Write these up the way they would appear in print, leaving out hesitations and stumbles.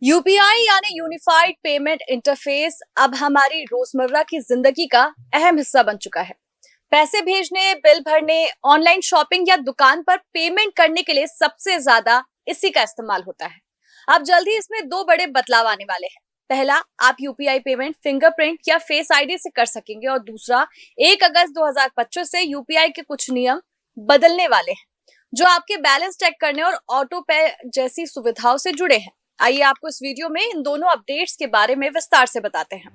UPI यानी unified payment interface अब हमारी रोजमर्रा की जिंदगी का अहम हिस्सा बन चुका है। पैसे भेजने, बिल भरने, ऑनलाइन शॉपिंग या दुकान पर पेमेंट करने के लिए सबसे ज्यादा इसी का इस्तेमाल होता है। अब जल्द ही इसमें दो बड़े बदलाव आने वाले हैं। पहला, आप यूपीआई पेमेंट फिंगरप्रिंट या फेस आईडी से कर सकेंगे और दूसरा, 1 अगस्त 2025 से यूपीआई के कुछ नियम बदलने वाले हैं जो आपके बैलेंस चेक करने और ऑटो पे जैसी सुविधाओं से जुड़े हैं। आइए आपको इस वीडियो में इन दोनों अपडेट्स के बारे में विस्तार से बताते हैं।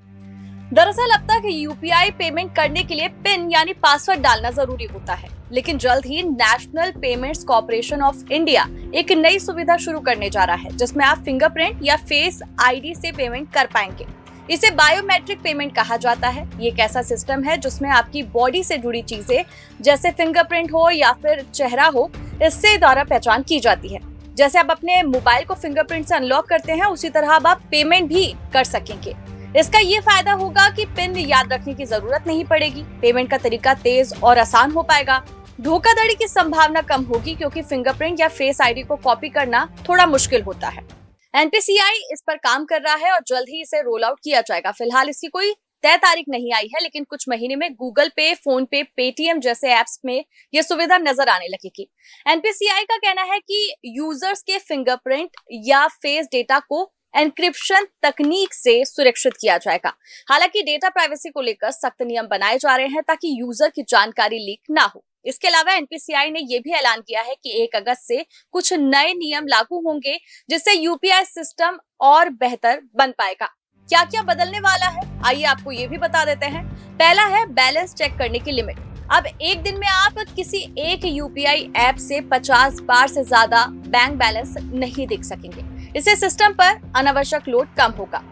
दरअसल अब तक यूपीआई पेमेंट करने के लिए पिन यानी पासवर्ड डालना जरूरी होता है, लेकिन जल्द ही national payments corporation of India एक नई सुविधा शुरू करने जा रहा है जिसमें आप फिंगरप्रिंट या फेस आईडी से पेमेंट कर पाएंगे। इसे बायोमेट्रिक पेमेंट कहा जाता है। ये एक ऐसा सिस्टम है जिसमें आपकी बॉडी से जुड़ी चीजें जैसे फिंगरप्रिंट हो या फिर चेहरा हो, इससे द्वारा पहचान की जाती है। जैसे आप अपने मोबाइल को फिंगरप्रिंट से अनलॉक करते हैं, उसी तरह अब आप पेमेंट भी कर सकेंगे। इसका ये फायदा होगा कि पिन याद रखने की जरूरत नहीं पड़ेगी, पेमेंट का तरीका तेज और आसान हो पाएगा। धोखाधड़ी की संभावना कम होगी क्योंकि फिंगरप्रिंट या फेस आईडी को कॉपी करना थोड़ा मुश्किल होता है। एनपीसीआई इस पर काम कर रहा है और जल्द ही इसे रोल आउट किया जाएगा। फिलहाल इसकी कोई तय तारीख नहीं आई है, लेकिन कुछ महीने में गूगल पे, फोन पे, पेटीएम जैसे ऐप्स में यह सुविधा नजर आने लगेगी। एनपीसीआई का कहना है कि यूजर्स के फिंगरप्रिंट या फेस डेटा को एन्क्रिप्शन तकनीक से सुरक्षित किया जाएगा। हालांकि डेटा प्राइवेसी को लेकर सख्त नियम बनाए जा रहे हैं ताकि यूजर की जानकारी लीक ना हो। इसके अलावा एनपीसीआई ने यह भी ऐलान किया है कि 1 अगस्त से कुछ नए नियम लागू होंगे जिससे यूपीआई सिस्टम और बेहतर बन पाएगा। क्या क्या बदलने वाला है, आइए आपको ये भी बता देते हैं। पहला है बैलेंस चेक करने की लिमिट। अब एक दिन में आप किसी एक यूपीआई ऐप से 50 बार से ज्यादा बैंक बैलेंस नहीं देख सकेंगे। इससे सिस्टम पर अनावश्यक लोड कम होगा।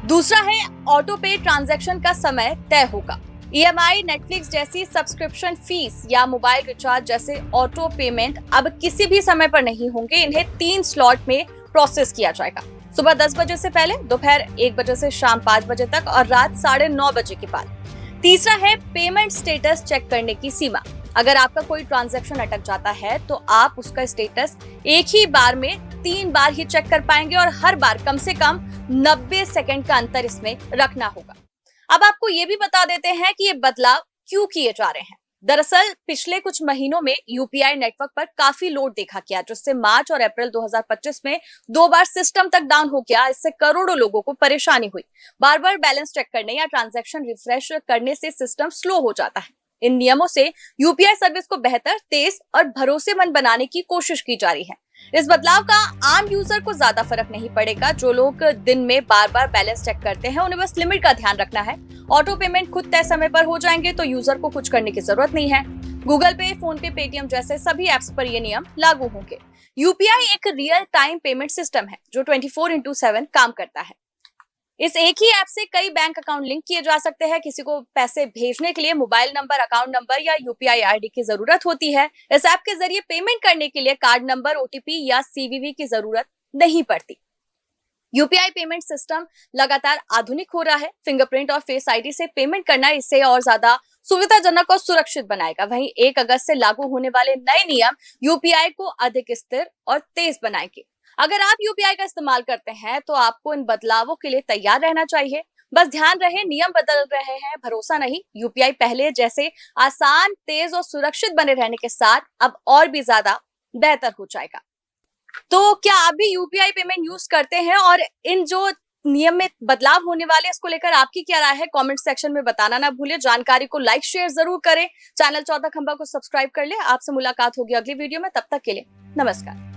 दूसरा है ऑटो पे ट्रांजैक्शन का समय तय होगा। ईएमआई, नेटफ्लिक्स जैसी सब्सक्रिप्शन फीस या मोबाइल रिचार्ज जैसे ऑटो पेमेंट अब किसी भी समय पर नहीं होंगे। इन्हें 3 स्लॉट में प्रोसेस किया जाएगा। सुबह 10 बजे से पहले, दोपहर 1 बजे से शाम 5 बजे तक और रात 9:30 बजे के बाद। तीसरा है पेमेंट स्टेटस चेक करने की सीमा। अगर आपका कोई ट्रांजैक्शन अटक जाता है तो आप उसका स्टेटस एक ही बार में 3 बार ही चेक कर पाएंगे और हर बार कम से कम 90 सेकंड का अंतर इसमें रखना होगा। अब आपको ये भी बता देते हैं कि ये बदलाव क्यों किए जा रहे हैं। दरअसल पिछले कुछ महीनों में यूपीआई नेटवर्क पर काफी लोड देखा गया, जिससे मार्च और अप्रैल 2025 में 2 बार सिस्टम तक डाउन हो गया। इससे करोड़ों लोगों को परेशानी हुई। बार बार बैलेंस चेक करने या ट्रांजैक्शन रिफ्रेश करने से सिस्टम स्लो हो जाता है। इन नियमों से यूपीआई सर्विस को बेहतर, तेज और भरोसेमंद बनाने की कोशिश की जा रही है। इस बदलाव का आम यूजर को ज्यादा फर्क नहीं पड़ेगा। जो लोग दिन में बार बार बैलेंस चेक करते हैं, उन्हें बस लिमिट का ध्यान रखना है। ऑटो पेमेंट खुद तय समय पर हो जाएंगे तो यूजर को कुछ करने की जरूरत नहीं है। गूगल पे, फोन पे, पेटीएम जैसे सभी ऐप्स पर ये नियम लागू होंगे। यूपीआई एक रियल टाइम पेमेंट सिस्टम है जो 24/7 काम करता है। इस एक ही ऐप से कई बैंक अकाउंट लिंक किए जा सकते हैं। किसी को पैसे भेजने के लिए मोबाइल नंबर, अकाउंट नंबर या यूपीआई आईडी की जरूरत होती है। इस ऐप के जरिए पेमेंट करने के लिए कार्ड नंबर, ओटीपी या सीवीवी की जरूरत नहीं पड़ती। यूपीआई पेमेंट सिस्टम लगातार आधुनिक हो रहा है। फिंगरप्रिंट और फेस आईडी से पेमेंट करना इसे और ज्यादा सुविधाजनक और सुरक्षित बनाएगा। वहीं 1 अगस्त से लागू होने वाले नए नियम यूपीआई को अधिक स्थिर और तेज बनाएंगे। अगर आप यूपीआई का इस्तेमाल करते हैं तो आपको इन बदलावों के लिए तैयार रहना चाहिए। बस ध्यान रहे, नियम बदल रहे हैं, भरोसा नहीं। यूपीआई पहले जैसे आसान, तेज और सुरक्षित बने रहने के साथ अब और भी ज्यादा बेहतर हो जाएगा। तो क्या आप भी यूपीआई पेमेंट यूज करते हैं और इन जो नियम में बदलाव होने वाले इसको लेकर आपकी क्या राय है, कमेंट सेक्शन में बताना ना भूले। जानकारी को लाइक शेयर जरूर करें। चैनल चौथा खंबा को सब्सक्राइब कर ले। आपसे मुलाकात होगी अगली वीडियो में। तब तक के लिए नमस्कार।